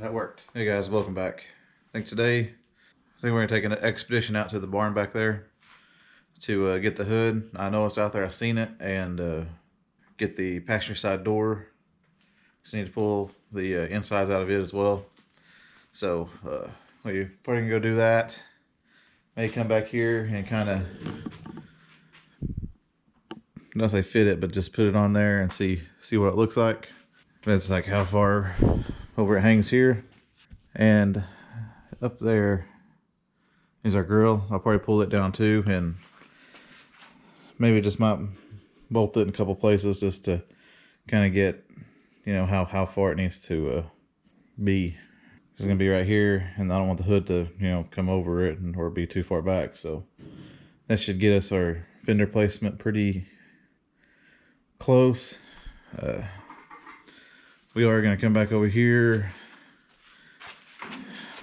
that worked. Hey guys, welcome back. I think we're gonna take an expedition out to the barn back there to get the hood. I know it's out there, I've seen it, and get the passenger side door. Just need to pull the insides out of it as well. So we're probably gonna go do that. May come back here and kind of, not say fit it, but just put it on there and see what it looks like. That's like how far over it hangs here, and up there is our grill. I'll probably pull it down too, and maybe just might bolt it in a couple places just to kind of get, you know, how far it needs to be. It's gonna be right here, and I don't want the hood to, you know, come over it or be too far back. So that should get us our fender placement pretty close. We are gonna come back over here.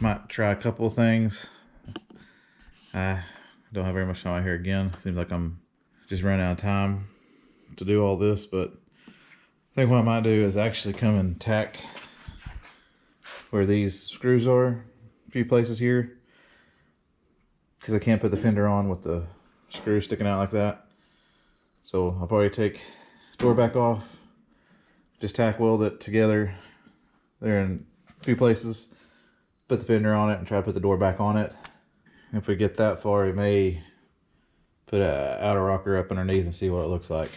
Might try a couple of things. I don't have very much time out here again. Seems like I'm just running out of time to do all this, but I think what I might do is actually come and tack where these screws are, a few places here, because I can't put the fender on with the screws sticking out like that. So I'll probably take the door back off, just tack weld it together there in a few places, put the fender on it and try to put the door back on it. If we get that far, we may put an outer rocker up underneath and see what it looks like.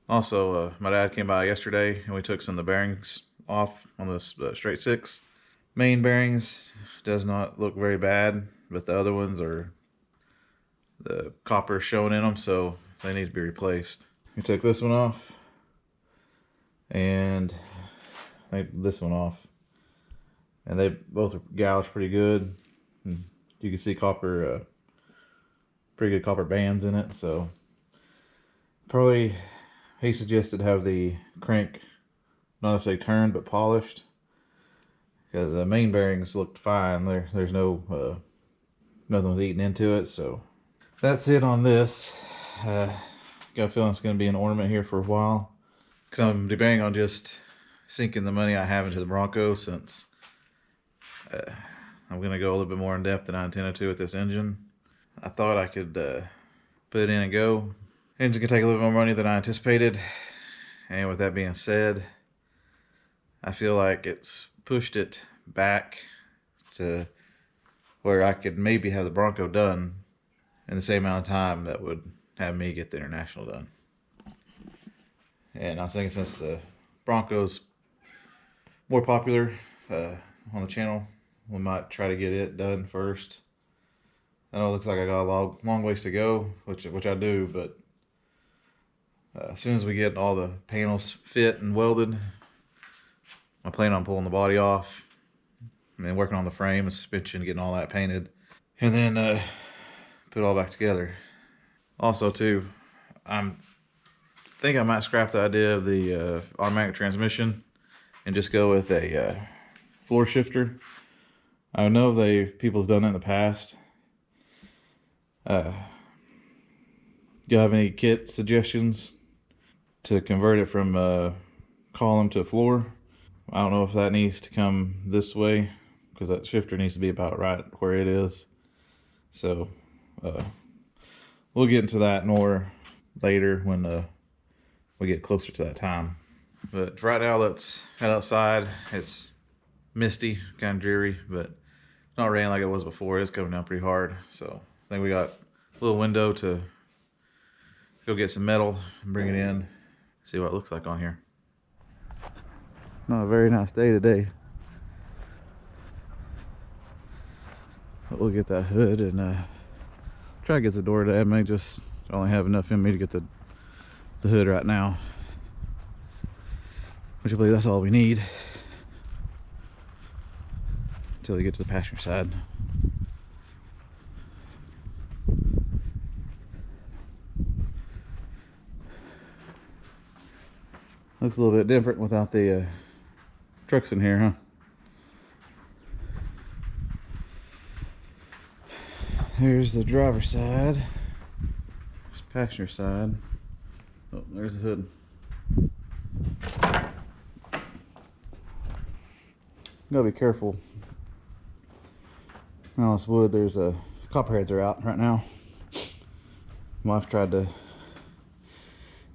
Also, my dad came by yesterday and we took some of the bearings off on this straight six. Main bearings does not look very bad, but the other ones are, the copper showing in them, so they need to be replaced. We took this one off and this one off, and they both are gouged pretty good. And you can see copper, pretty good copper bands in it. So probably he suggested have the crank not necessarily turned but polished, because the main bearings looked fine. There's no nothing was eating into it. So that's it on this. Got a feeling it's going to be an ornament here for a while, because I'm debating on just sinking the money I have into the Bronco, since I'm going to go a little bit more in depth than I intended to with this engine. I thought I could put it in and go. Engine can take a little bit more money than I anticipated, and with that being said, I feel like it's pushed it back to where I could maybe have the Bronco done in the same amount of time that would have me get the International done. And I was thinking, since the Bronco's more popular on the channel, we might try to get it done first. I know it looks like I got a long ways to go, which I do, but as soon as we get all the panels fit and welded, I plan on pulling the body off and then working on the frame and suspension, getting all that painted, and then put it all back together. Also too, I think I might scrap the idea of the automatic transmission and just go with a floor shifter. I know people have done that in the past. Do you have any kit suggestions to convert it from column to floor? I don't know if that needs to come this way, because that shifter needs to be about right where it is. So we'll get into that more later when we get closer to that time. But right now, let's head outside. It's misty, kind of dreary, but it's not raining like it was before. It's coming down pretty hard. So I think we got a little window to go get some metal and bring it in, see what it looks like on here. Not a very nice day today, but we'll get that hood and try to get the door to. I may just only have enough in me to get the hood right now, which I believe that's all we need until we get to the passenger side. Looks a little bit different without the trucks in here, huh? Here's the driver's side. There's passenger side. Oh, there's the hood. Gotta be careful. Now this wood, there's a copperheads are out right now. My wife tried to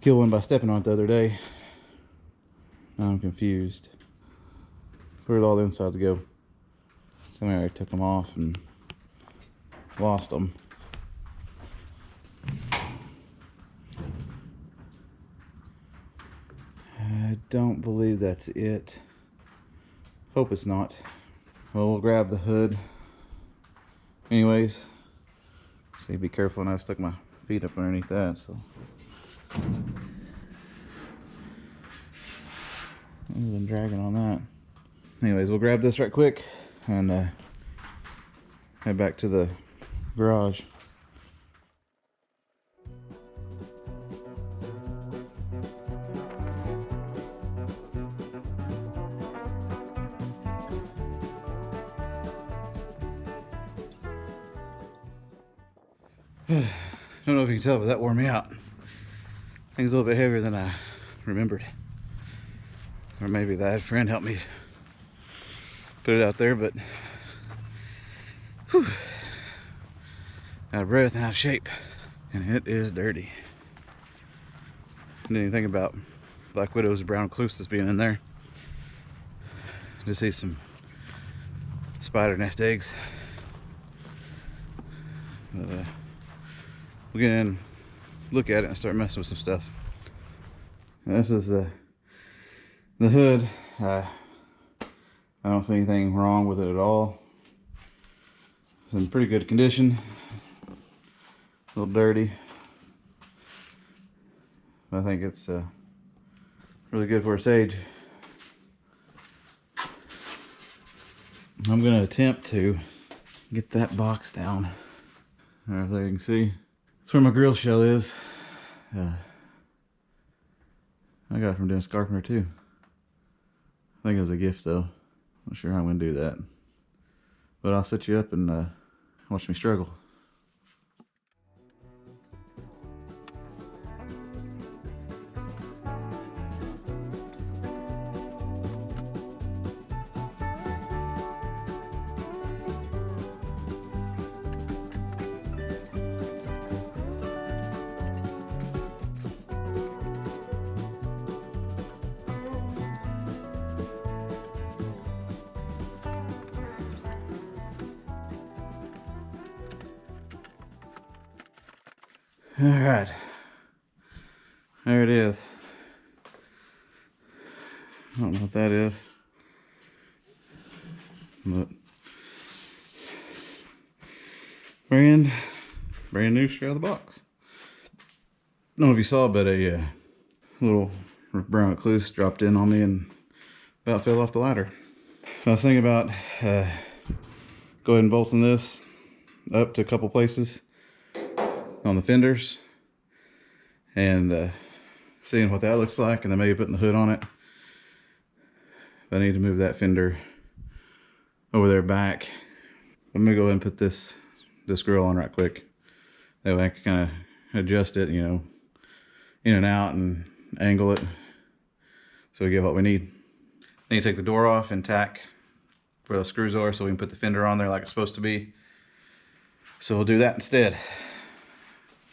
kill one by stepping on it the other day. Now I'm confused. Where'd all the insides go? Somebody already took them off and lost them. I don't believe that's it. Hope it's not. Well, we'll grab the hood. Anyways, see, be careful. Now I stuck my feet up underneath that, so. I've been dragging on that. Anyways, we'll grab this right quick and head back to the garage. I don't know if you can tell, but that wore me out. Thing's a little bit heavier than I remembered. Or maybe that friend helped me put it out there, but whew, out of breath and out of shape. And it is dirty. I didn't even think about Black Widow's brown recluses being in there. Just see some spider nest eggs. But, we'll get in, look at it, and start messing with some stuff. This is the hood. I don't see anything wrong with it at all. It's in pretty good condition. A little dirty. But I think it's really good for its age. I'm going to attempt to get that box down. There you can see. That's where my grill shell is. I got it from Dennis Carpenter too. I think it was a gift though. Not sure how I'm going to do that. But I'll set you up and watch me struggle. All right, there it is. I don't know what that is, but brand new straight out of the box. I don't know if you saw, but a little brown recluse dropped in on me and about fell off the ladder. I was thinking about go ahead and bolting this up to a couple places on the fenders and seeing what that looks like, and then maybe putting the hood on it. But I need to move that fender over there back. I'm gonna go ahead and put this grill on right quick. That way I can kind of adjust it, you know, in and out and angle it so we get what we need. Then you take the door off and tack where the screws are so we can put the fender on there like it's supposed to be. So we'll do that instead.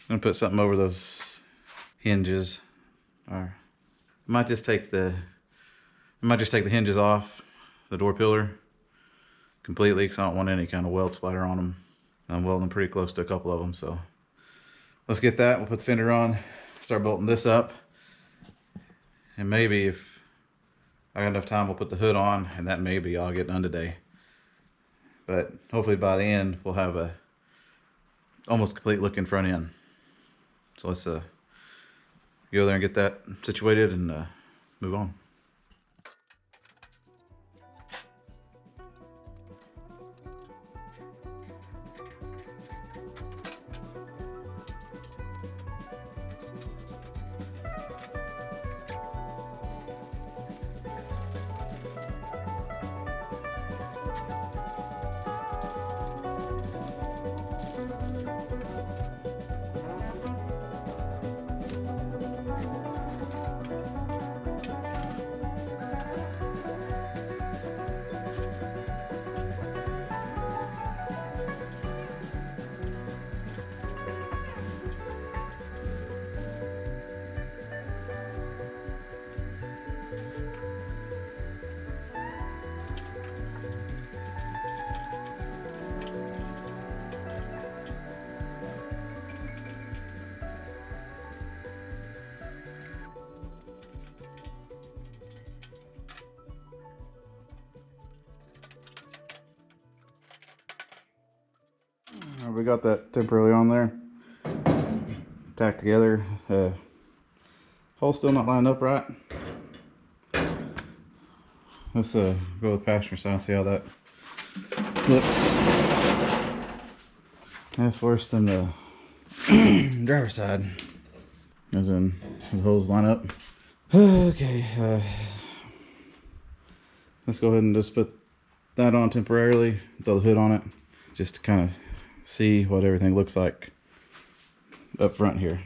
I'm gonna put something over those hinges, or I might just take the hinges off the door pillar completely because I don't want any kind of weld splatter on them. I'm welding pretty close to a couple of them, so let's get that. We'll put the fender on, start bolting this up, and maybe if I got enough time, we'll put the hood on, and that may be all I get done today. But hopefully by the end, we'll have a almost complete looking front end. So let's go there and get that situated and move on. we got that temporarily on there, tacked together. Hole still not lined up right. Let's go with passenger side and see how that looks. That's worse than the driver's side, as in the holes line up. Okay, let's go ahead and just put that on temporarily, throw the hood on it, just to kind of see what everything looks like up front here.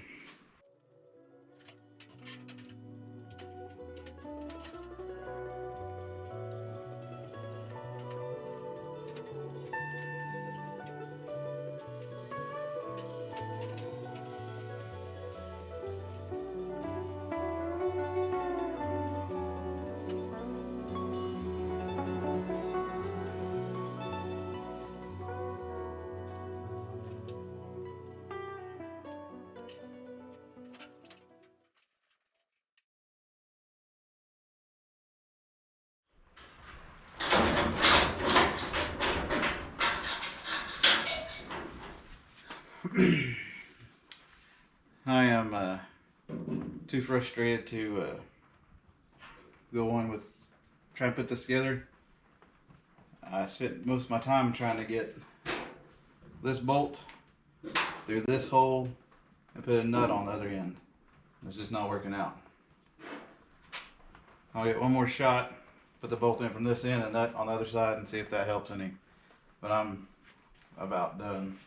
I am too frustrated to go on with trying to put this together. I spent most of my time trying to get this bolt through this hole and put a nut on the other end. It's just not working out. I'll get one more shot, put the bolt in from this end and nut on the other side and see if that helps any. But I'm about done.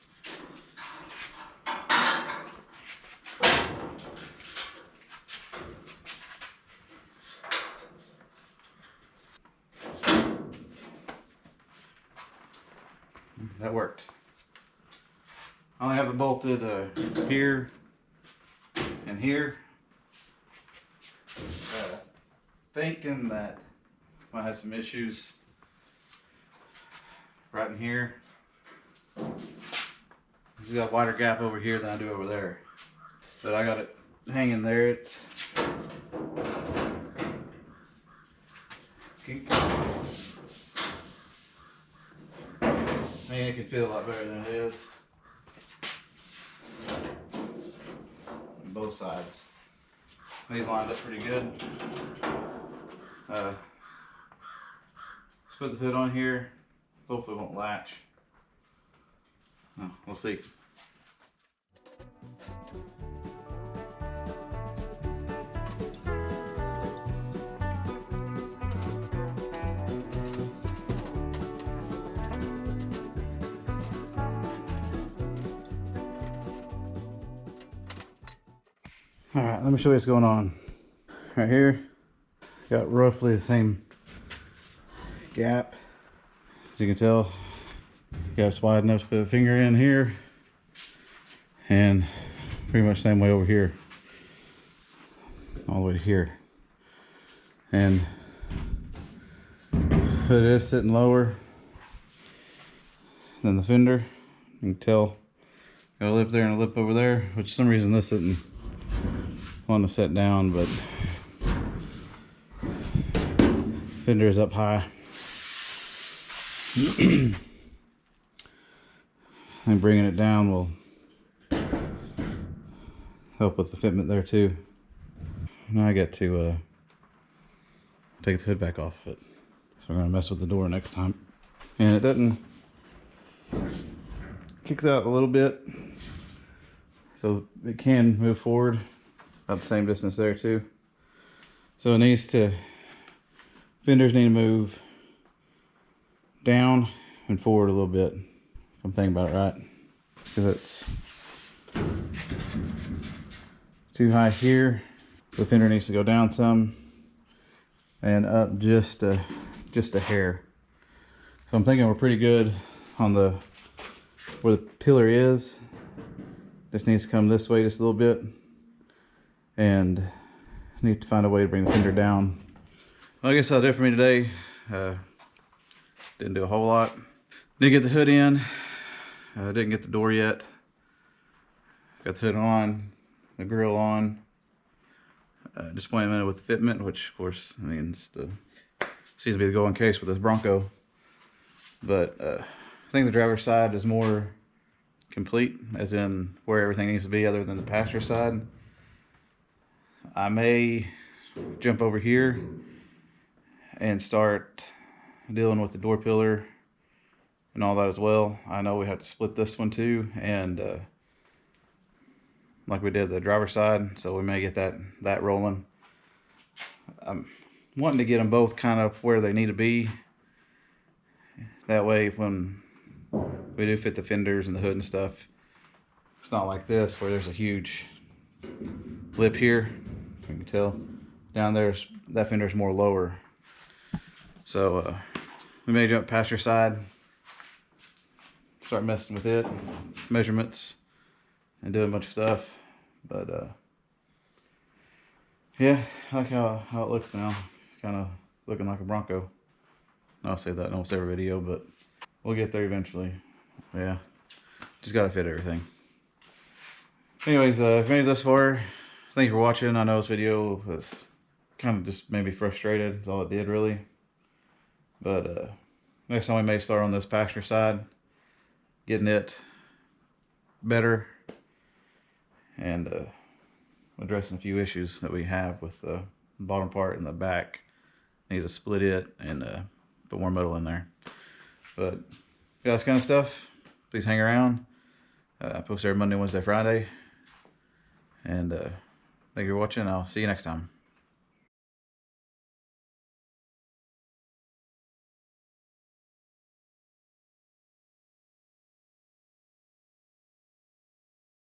That worked. I only have it bolted here and here. Thinking that I have some issues right in here. It's got a wider gap over here than I do over there. But I got it hanging there. It's it can fit a lot better than it is. On both sides. These lined up pretty good. Let's put the hood on here. Hopefully it won't latch. Oh, we'll see. Alright, let me show you what's going on. Right here, got roughly the same gap. As you can tell, gap's wide enough to put a finger in here, and pretty much same way over here, all the way to here. And hood is sitting lower than the fender. You can tell, got a lip there and a lip over there, which for some reason this didn't want to set down, but fender is up high. And bringing it down will help with the fitment there too. Now I get to take the hood back off of it, so we're gonna mess with the door next time. And it doesn't, kicks out a little bit, so it can move forward about the same distance there too. So it needs to, fenders need to move down and forward a little bit, if I'm thinking about it right, because it's too high here, so the fender needs to go down some and up just a hair. So I'm thinking we're pretty good on the where the pillar is. This needs to come this way just a little bit, and I need to find a way to bring the fender down. Well, I guess that'll do it for me today. Didn't do a whole lot. Didn't get the hood in. Didn't get the door yet. Got the hood on, the grill on. Disappointment with the fitment, which of course, I mean, seems to be the going case with this Bronco. But I think the driver's side is more complete, as in where everything needs to be other than the pasture side. I may jump over here and start dealing with the door pillar and all that as well. I know we have to split this one too, and like we did the driver's side, so we may get that rolling. I'm wanting to get them both kind of where they need to be. That way when we do fit the fenders and the hood and stuff, it's not like this where there's a huge lip here. You can tell down there's that fender's more lower. So we may jump pasture side, start messing with it, measurements, and doing a bunch of stuff. But yeah, I like how it looks now. It's kind of looking like a Bronco. I'll say that in almost every video, but we'll get there eventually. Yeah, just gotta fit everything. Anyways, if you made it this far, thank you for watching. I know this video was kind of just made me frustrated. That's all it did, really. But next time we may start on this pasture side, getting it better, and addressing a few issues that we have with the bottom part and the back. Need to split it and put more metal in there. But yeah, this kind of stuff, please hang around. I post every Monday, Wednesday, Friday. And thank you for watching. I'll see you next time.